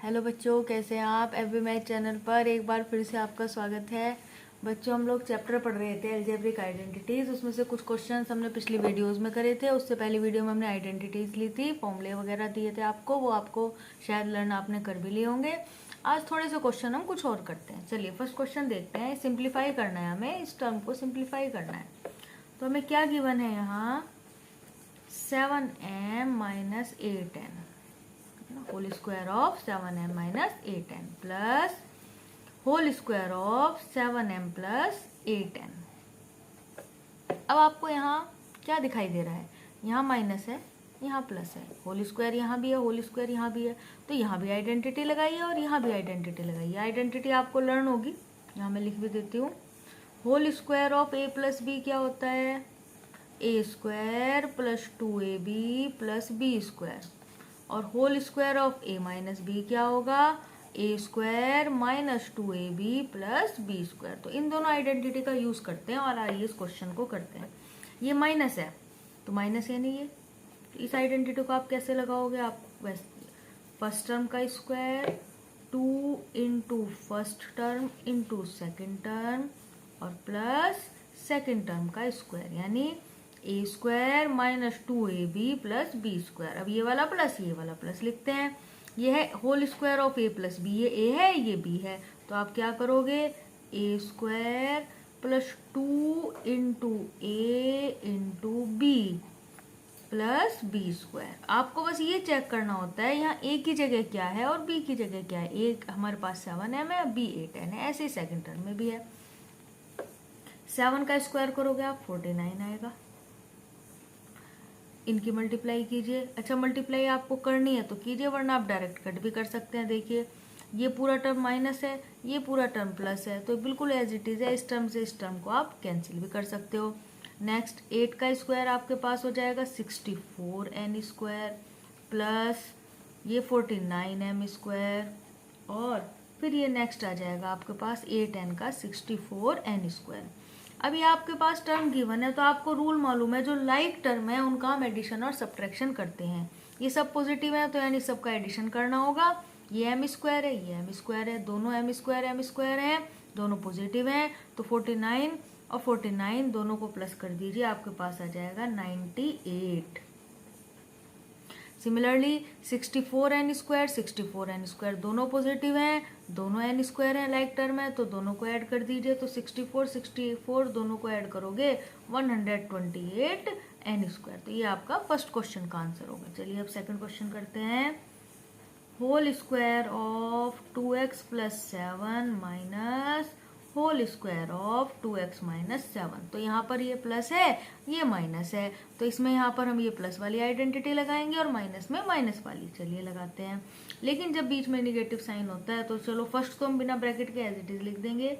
Hello बच्चों, कैसे हैं आप। एवरी मैथ चैनल पर एक बार फिर से आपका स्वागत है। बच्चों, हम लोग चैप्टर पढ़ रहे थे अलजेब्रिक आइडेंटिटीज। उसमें से कुछ क्वेश्चंस हमने पिछली वीडियोस में करे थे। उससे पहली वीडियो में हमने आइडेंटिटीज ली थी, फॉर्मूले वगैरह दिए थे आपको, वो आपको शायद लर्न आपने कर भी लिए होंगे। आज थोड़े से क्वेश्चन हम कुछ और करते हैं। चलिए फर्स्ट क्वेश्चन देखते हैं। सिंप्लीफाई करना है हमें, इस टर्म को सिंप्लीफाई करना है। तो हमें क्या गिवन है यहाँ, 7m minus 8n whole square of 7m minus 8n plus whole square of 7m plus 8n। अब आपको यहाँ क्या दिखाई दे रहा है, यहाँ माइनस है, यहाँ प्लस है, होल स्क्वायर यहाँ भी है, होल स्क्वायर यहाँ भी है, तो यहाँ भी आइडेंटिटी लगाइए और यहाँ भी आइडेंटिटी लगाइए। आइडेंटिटी आपको लर्न होगी, यहाँ मैं लिख भी देती हूँ। Whole square of a plus b क्या होता है, a square plus 2ab plus b square, और whole square of a minus b क्या होगा, a square minus 2ab plus b square. तो इन दोनों आइडेंटिटी का यूज करते हैं और आइए इस क्वेश्चन को करते हैं। ये माइनस है तो माइनस यानी ये, तो इस आइडेंटिटी को आप कैसे लगाओगे, आप फर्स्ट टर्म का square 2 into first term into second term और प्लस सेकेंड टर्म का स्क्वायर, यानी a square minus 2ab plus b square. अब ये वाला प्लस लिखते हैं। ये है whole square of a plus b, ये a है ये b है, तो आप क्या करोगे, a square plus 2 into a into b plus b square. आपको बस ये चेक करना होता है यहाँ a की जगह क्या है और b की जगह क्या है। a हमारे पास 7m है, b 8n है, ऐसे ही सेकेंड टर्म में भी है। 7 का स्क्वायर करोगे आप 49 आएगा। इनकी मल्टीप्लाई कीजिए। अच्छा, मल्टीप्लाई आपको करनी है तो कीजिए, वरना आप डायरेक्ट कट भी कर सकते हैं। देखिए ये पूरा टर्म माइनस है, ये पूरा टर्म प्लस है, तो बिल्कुल एज इट इज है। इस टर्म से इस टर्म को आप कैंसिल भी कर सकते हो। नेक्स्ट 8 का स्क्वायर आपके पास हो जाएगा 64n स्क्वायर प्लस ये 49m स्क्वायर, और फिर ये नेक्स्ट आ जाएगा आपके पास 8n का 64n स्क्वायर। अभी आपके पास टर्म गिवन है तो आपको रूल मालूम है, जो लाइक टर्म है उनका हम एडिशन और सब्ट्रैक्शन करते हैं। ये सब पॉजिटिव है तो यानी सबका एडिशन करना होगा। ये m स्क्वायर है, ये m स्क्वायर है, दोनों m स्क्वायर है, दोनों पॉजिटिव हैं, तो 49 और 49 दोनों को प्लस कर दीजिए, आपके पास आ जाएगा 98। सिमिलरली 64n स्क्वायर दोनों पॉजिटिव हैं, दोनों n स्क्वायर हैं, लाइक टर्म है, तो दोनों को ऐड कर दीजिए। तो 64 दोनों को ऐड करोगे 128n स्क्वायर। तो ये आपका फर्स्ट क्वेश्चन का आंसर होगा। चलिए अब सेकंड क्वेश्चन करते हैं। Whole square of 2x plus 7 minus whole square of 2x minus 7। तो यहाँ पर ये प्लस है, ये माइनस है, तो इसमें यहाँ पर हम ये प्लस वाली आइडेंटिटी लगाएंगे और माइनस में माइनस वाली। चलिए लगाते हैं। लेकिन जब बीच में निगेटिव साइन होता है तो चलो फर्स्ट तो हम बिना ब्रैकेट के एज इट इज लिख देंगे,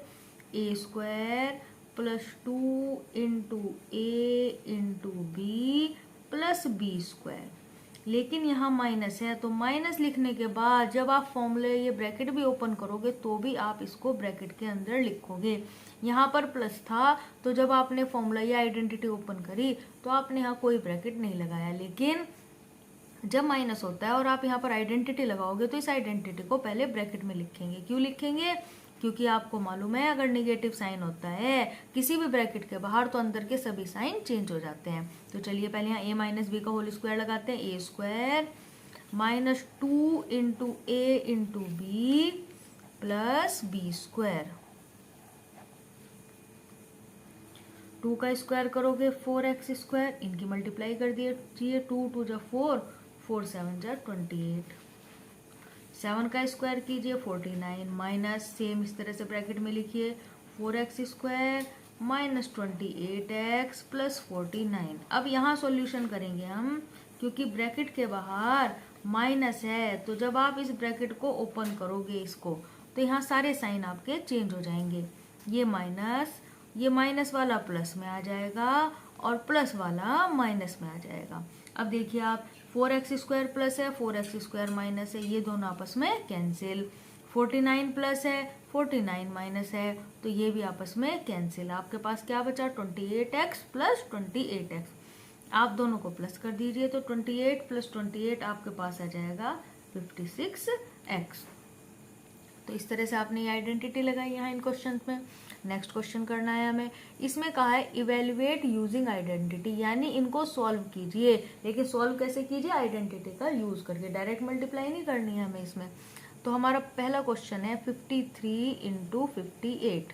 a square plus 2 into a into b plus b square. लेकिन यहाँ माइनस है, तो माइनस लिखने के बाद जब आप फॉर्मूले ये ब्रैकेट भी ओपन करोगे तो भी आप इसको ब्रैकेट के अंदर लिखोगे। यहाँ पर प्लस था तो जब आपने फॉर्मूला या आइडेंटिटी ओपन करी तो आपने यहाँ कोई ब्रैकेट नहीं लगाया। लेकिन जब माइनस होता है और आप यहाँ पर आइडेंटिटी लगाओगे तो इस आइडेंटिटी को पहले ब्रैकेट में लिखेंगे। क्यों लिखेंगे, क्योंकि आपको मालूम है अगर निगेटिव साइन होता है किसी भी ब्रैकेट के बाहर तो अंदर के सभी साइन चेंज हो जाते हैं। तो चलिए पहले यहाँ a माइनस बी का होल स्क्वायर लगाते हैं। A square minus 2 into a into b plus b square. 2 का स्क्वायर करोगे 4x स्क्वायर, इनकी मल्टीप्लाई कर दिए, 2 2 जा 4, 4 7 जा 28। 7 का स्क्वायर कीजिए 49 माइनस, सेम इस तरह से ब्रैकेट में लिखिए, 4x square minus 28x plus 49। अब यहाँ सॉल्यूशन करेंगे हम, क्योंकि ब्रैकेट के बाहर माइनस है, तो जब आप इस ब्रैकेट को ओपन करोगे इसको, तो यहाँ सारे साइन आपके चेंज हो जाएंगे। ये माइनस वाला प्लस में आ जाएगा और प्लस वाला माइनस में आ जाएगा। अब देखिए आप 4x स्क्वायर प्लस है, 4x स्क्वायर माइनस है, ये दोनों आपस में कैंसिल। 49 प्लस है, 49 माइनस है, तो ये भी आपस में कैंसिल। आपके पास क्या बचा, 28x प्लस 28x। आप दोनों को प्लस कर दीजिए, तो 28 प्लस 28 आपके पास आ जाएगा 56x। तो इस तरह से आपने ये आइडेंटिटी लगाई यहाँ इन क्वेश्चन में। नेक्स्ट क्वेश्चन करना है हमें। इसमें कहा है इवेल्युएट यूजिंग आइडेंटिटी, यानी इनको सॉल्व कीजिए। लेकिन सॉल्व कैसे कीजिए? आइडेंटिटी का यूज करके, डायरेक्ट मल्टीप्लाई नहीं करनी है हमें इसमें। तो हमारा पहला क्वेश्चन है 53 इंटू 58।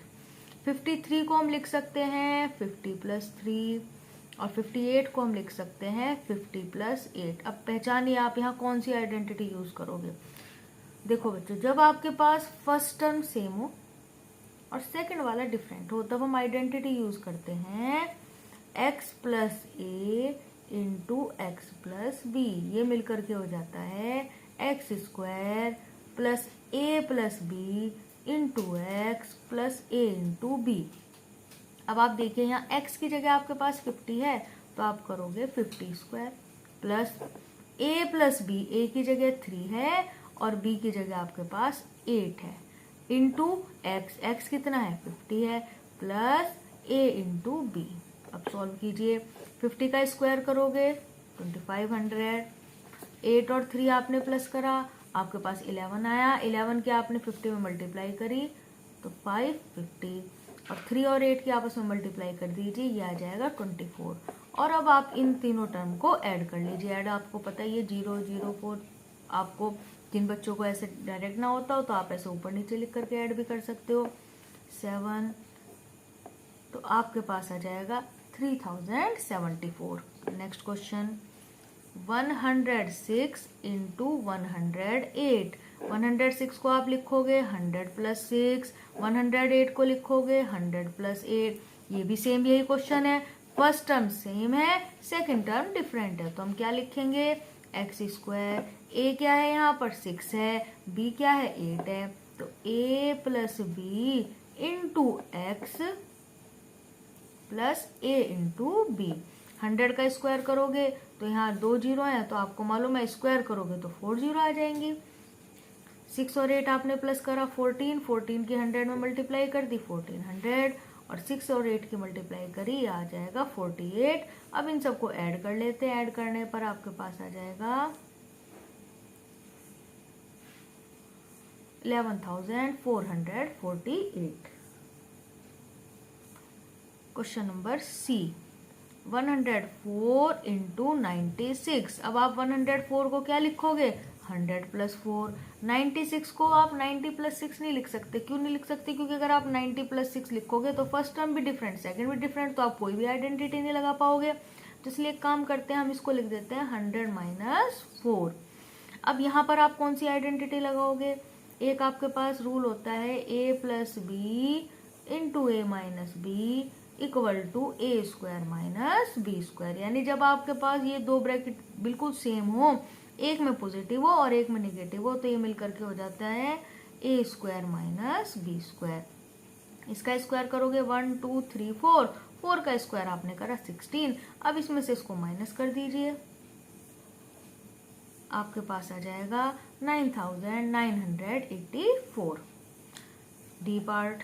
53 को हम लिख सकते हैं 50 प्लस 3 और 58 को हम लिख सकते हैं 50 प्लस 8। अब पहचानिए आप यहाँ कौन सी आइडेंटिटी यूज करोगे। देखो बच्चों, जब आपके पास फर्स्ट टर्म सेम हो और सेकंड वाला डिफरेंट हो तब हम आइडेंटिटी यूज करते हैं x plus a into x plus b. ये मिलकर के हो जाता है x square plus a plus b into x plus a into b. अब आप देखिए यहाँ x की जगह आपके पास 50 है तो आप करोगे 50 square plus a plus b, a की जगह 3 है और b की जगह आपके पास 8 है, इंटू एक्स, एक्स कितना है 50 है, प्लस a इंटू बी। अब सॉल्व कीजिए। 50 का स्क्वायर करोगे 2500, 8 और 3 आपने प्लस करा, आपके पास 11 आया। 11 के आपने 50 में मल्टीप्लाई करी तो 550 और 3 और 8 की आपस में मल्टीप्लाई कर दीजिए, ये आ जाएगा 24। और अब आप इन तीनों टर्म को ऐड कर लीजिए। ऐड आपको पता ही है 0 0 4। आपको जिन बच्चों को ऐसे डायरेक्ट ना होता हो तो आप ऐसे ऊपर नीचे लिख करके ऐड भी कर सकते हो। 7 तो आपके पास आ जाएगा 3074। Next question 106 into 108। 106 को आप लिखोगे 100 प्लस 6, 108 को लिखोगे 100 प्लस 8। ये भी सेम यही क्वेश्चन है, फर्स्ट टर्म सेम है, सेकंड टर्म डिफरेंट है। तो हम क्या लिखेंगे एक्स स्क्वायर, ए क्या है यहाँ पर 6 है, बी क्या है 8 है, तो a plus b into x plus a into b. 100 का स्क्वायर करोगे तो यहाँ 2 जीरो है तो आपको मालूम है स्क्वायर करोगे तो 4 जीरो आ जाएंगी। 6 और 8 आपने प्लस करा 14, 14 की 100 में मल्टीप्लाई कर दी 1400 और 6 और 8 की मल्टीप्लाई करी आ जाएगा 48। अब इन सबको ऐड कर लेते हैं। ऐड करने पर आपके पास आ जाएगा 11,448। Question number c 104 into 96। अब आप 104 को क्या लिखोगे 100 प्लस 4। 96 को आप 90 प्लस 6 नहीं लिख सकते। क्यों नहीं लिख सकते? क्योंकि अगर आप 90 प्लस 6 लिखोगे तो फर्स्ट टर्म भी डिफरेंट, सेकंड भी डिफरेंट, तो आप कोई भी आइडेंटिटी नहीं लगा पाओगे। तो इसलिए एक काम करते हैं, हम इसको लिख देते हैं 100 माइनस 4। अब यहाँ पर आप कौन सी आइडेंटिटी लगाओगे? एक आपके पास रूल होता है a plus b into a minus b equal to a square minus b square. यानी जब आपके पास ये दो ब्रैकेट बिल्कुल सेम हो, एक में पॉजिटिव हो और एक में निगेटिव हो, तो ये मिलकर के हो जाता है ए स्क्वायर माइनस बी स्क्वायर। इसका स्क्वायर करोगे 1 2 3 4, 4 का स्क्वायर आपने करा 16। अब इसमें से इसको माइनस कर दीजिए, आपके पास आ जाएगा 9984। D part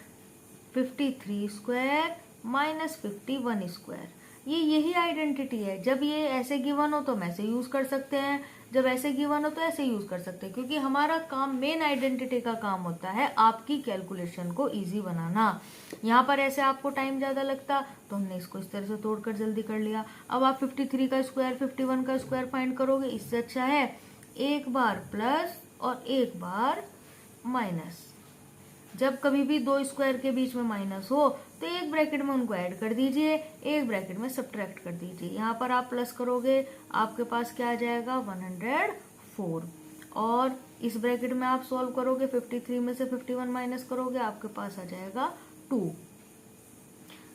53 square minus 51 square. ये यही आइडेंटिटी है। जब ये ऐसे गिवन हो तो हम ऐसे यूज कर सकते हैं, जब ऐसे गिवन हो तो ऐसे यूज कर सकते हैं, क्योंकि हमारा काम मेन आइडेंटिटी का काम होता है आपकी कैलकुलेशन को इजी बनाना। यहाँ पर ऐसे आपको टाइम ज्यादा लगता तो हमने इसको इस तरह से तोड़कर जल्दी कर लिया। अब आप 53 का स्क्वायर 51 का स्क्वायर फाइंड करोगे, इससे अच्छा है एक बार प्लस और एक बार माइनस। जब कभी भी दो स्क्वायर के बीच में माइनस हो तो एक ब्रैकेट में उनको ऐड कर दीजिए, एक ब्रैकेट में सब्ट्रैक्ट कर दीजिए। यहाँ पर आप प्लस करोगे, आपके पास क्या आ जाएगा 104, और इस ब्रैकेट में आप सॉल्व करोगे 53 में से 51 माइनस करोगे, आपके पास आ जाएगा 2।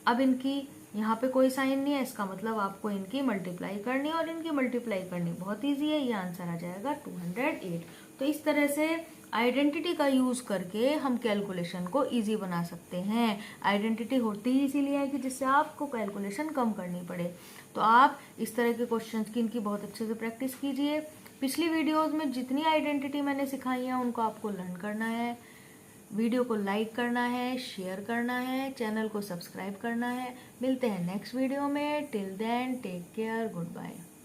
अब इनकी यहाँ पे कोई साइन नहीं है, इसका मतलब आपको इनकी मल्टीप्लाई करनी है, और इनकी मल्टीप्लाई करनी बहुत ईजी है। ये आंसर आ जाएगा 208। तो इस तरह से आइडेंटिटी का यूज करके हम कैलकुलेशन को इजी बना सकते हैं। आइडेंटिटी होती ही इसीलिए है कि जिससे आपको कैलकुलेशन कम करनी पड़े। तो आप इस तरह के क्वेश्चंस की इनकी बहुत अच्छे से प्रैक्टिस कीजिए। पिछली वीडियोस में जितनी आइडेंटिटी मैंने सिखाई है उनको आपको लर्न करना है, वीडियो को लाइक करना है, शेयर करना है, चैनल को सब्सक्राइब करना है। मिलते हैं नेक्स्ट वीडियो में। Till then take care, good bye.